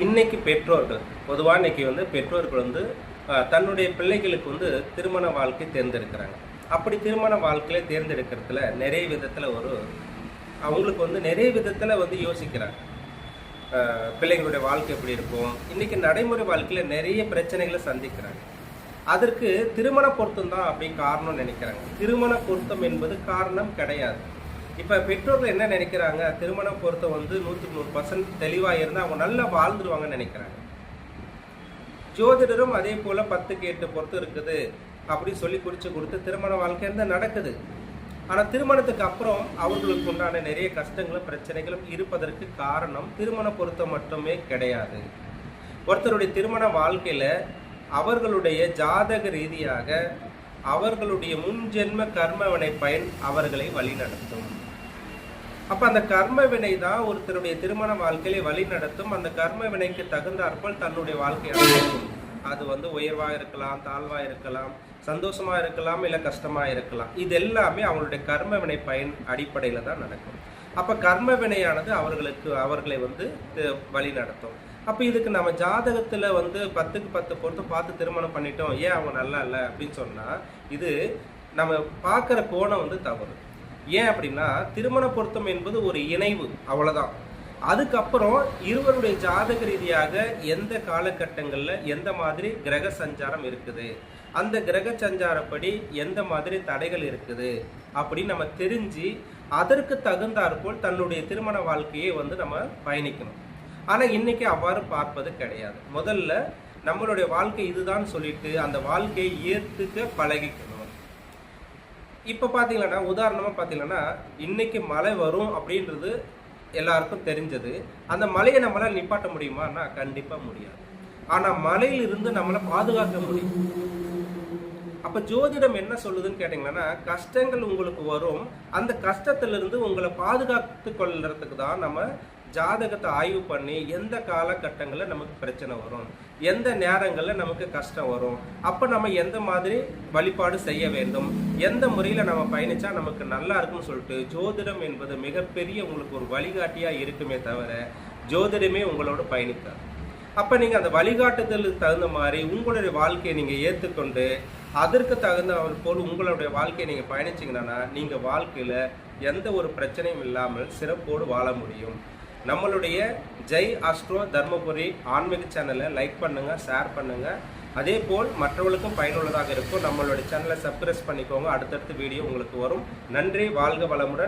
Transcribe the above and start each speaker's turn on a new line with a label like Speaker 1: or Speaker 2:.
Speaker 1: இன்னைக்கு பெற்றோர்கள் பொதுவாக பெற்றோர்கள் தன்னுடைய பிள்ளைகளுக்கு திருமண வாழ்க்கை தேர்ந்தெடுக்கிறாங்க. அப்படி திருமண வாழ்க்கையை தேர்ந்தெடுக்கிறதுல நிறைய விதத்தில் அவங்களுக்கு நிறைய விதத்தில் யோசிக்கிறாங்க. பிள்ளைங்களுடைய வாழ்க்கை எப்படி இருக்கும், இன்னைக்கு நடைமுறை வாழ்க்கையில் நிறைய பிரச்சனைகளை சந்திக்கிறாங்க. அதற்கு திருமண பொருத்தம் தான் அப்படி காரணம் நினைக்கிறாங்க. திருமண பொருத்தம் என்பது காரணம் கிடையாது. இப்போ பெற்றோர்கள் என்ன நினைக்கிறாங்க, திருமண பொருத்தம் 100% தெளிவாக இருந்தால் அவங்க நல்லா வாழ்ந்துருவாங்கன்னு நினைக்கிறாங்க. ஜோதிடரும் அதே போல் 10க்கு 8 பொருத்தம் இருக்குது அப்படி சொல்லி குறித்து கொடுத்து திருமண வாழ்க்கை இருந்தால் நடக்குது. ஆனால் திருமணத்துக்கு அப்புறம் அவர்களுக்கு உண்டான நிறைய கஷ்டங்களும் பிரச்சனைகளும் இருப்பதற்கு காரணம் திருமண பொருத்தம் மட்டுமே கிடையாது. ஒருத்தருடைய திருமண வாழ்க்கையில் அவர்களுடைய ஜாதக ரீதியாக அவர்களுடைய முன்ஜென்ம கர்மவினை பயன் அவர்களை வழிநடத்தும். அப்போ அந்த கர்ம வினை தான் ஒருத்தருடைய திருமண வாழ்க்கையிலே வழி நடத்தும். அந்த கர்ம வினைக்கு தகுந்தாற்போல் தன்னுடைய வாழ்க்கையை அமைக்கும். அது உயர்வாக இருக்கலாம், தாழ்வாக இருக்கலாம், சந்தோஷமாக இருக்கலாம், இல்லை கஷ்டமாக இருக்கலாம். இது எல்லாமே அவங்களுடைய கர்ம வினை பயன் அடிப்படையில் தான் நடக்கும். அப்போ கர்ம வினையானது அவர்களை வழி நடத்தும். அப்போ இதுக்கு நம்ம ஜாதகத்தில் 10க்கு 10 பொறுத்து பார்த்து திருமணம் பண்ணிட்டோம், ஏன் அவங்க நல்லா இல்லை அப்படின்னு சொன்னால் இது நம்ம பார்க்குற கோணம் தவறு. ஏன் அப்படின்னா திருமண பொருத்தம் என்பது ஒரு இணைவு, அவ்வளோதான். அதுக்கப்புறம் இருவருடைய ஜாதக ரீதியாக எந்த காலகட்டங்களில் எந்த மாதிரி கிரக சஞ்சாரம் இருக்குது, அந்த கிரக சஞ்சாரப்படி எந்த மாதிரி தடைகள் இருக்குது அப்படின்னு நம்ம தெரிஞ்சு அதற்கு தகுந்தாற்போல் தன்னுடைய திருமண வாழ்க்கையை நம்ம பயணிக்கணும். ஆனால் இன்னைக்கு அவ்வாறு பார்ப்பது கிடையாது. முதல்ல நம்மளுடைய வாழ்க்கை இதுதான் சொல்லிட்டு அந்த வாழ்க்கையை ஏற்றுக்க பழகிக்கணும். இப்போ பார்த்தீங்கன்னா உதாரணமாக பார்த்தீங்கன்னா இன்னைக்கு மழை வரும் அப்படின்றது எல்லாருக்கும் தெரிஞ்சது. அந்த மழையை நம்மளால் நிப்பாட்ட முடியுமான்னா கண்டிப்பாக முடியாது. ஆனால் மழையிலிருந்து நம்மளை பாதுகாக்க முடியும். அப்போ ஜோதிடம் என்ன சொல்லுதுன்னு கேட்டிங்கன்னா, கஷ்டங்கள் உங்களுக்கு வரும், அந்த கஷ்டத்திலிருந்து உங்களை பாதுகாத்து கொள்றதுக்கு தான் நம்ம ஜாதகத்தை ஆய்வு பண்ணி எந்த காலகட்டங்களில் நமக்கு பிரச்சனை வரும், எந்த நேரங்களில் நமக்கு கஷ்டம் வரும், அப்போ நம்ம எந்த மாதிரி வழிபாடு செய்ய வேண்டும், எந்த முறையில் நம்ம பயணிச்சா நமக்கு நல்லா இருக்குன்னு சொல்லிட்டு ஜோதிடம் என்பது மிகப்பெரிய உங்களுக்கு ஒரு வழிகாட்டியாக இருக்குமே தவிர ஜோதிடமே உங்களோட பயணிக்காது. அப்போ நீங்கள் அந்த வழிகாட்டுதலுக்கு தகுந்த மாதிரி உங்களுடைய வாழ்க்கையை நீங்கள் ஏற்றுக்கொண்டு அதற்கு தகுந்த போல் உங்களுடைய வாழ்க்கையை நீங்கள் பயணிச்சிங்கன்னா நீங்கள் வாழ்க்கையில் எந்த ஒரு பிரச்சனையும் இல்லாமல் சிறப்போடு வாழ முடியும். நம்மளுடைய ஜெய் அஸ்ட்ரோ தர்மபுரி ஆன்மீக சேனலை லைக் பண்ணுங்கள், ஷேர் பண்ணுங்கள். அதே போல் மற்றவர்களுக்கும் பயனுள்ளதாக இருக்கும். நம்மளுடைய சேனலை சப்ஸ்கிரைப் பண்ணிக்கோங்க. அடுத்தடுத்த வீடியோ உங்களுக்கு வரும். நன்றி. வாழ்க வளமுடன்.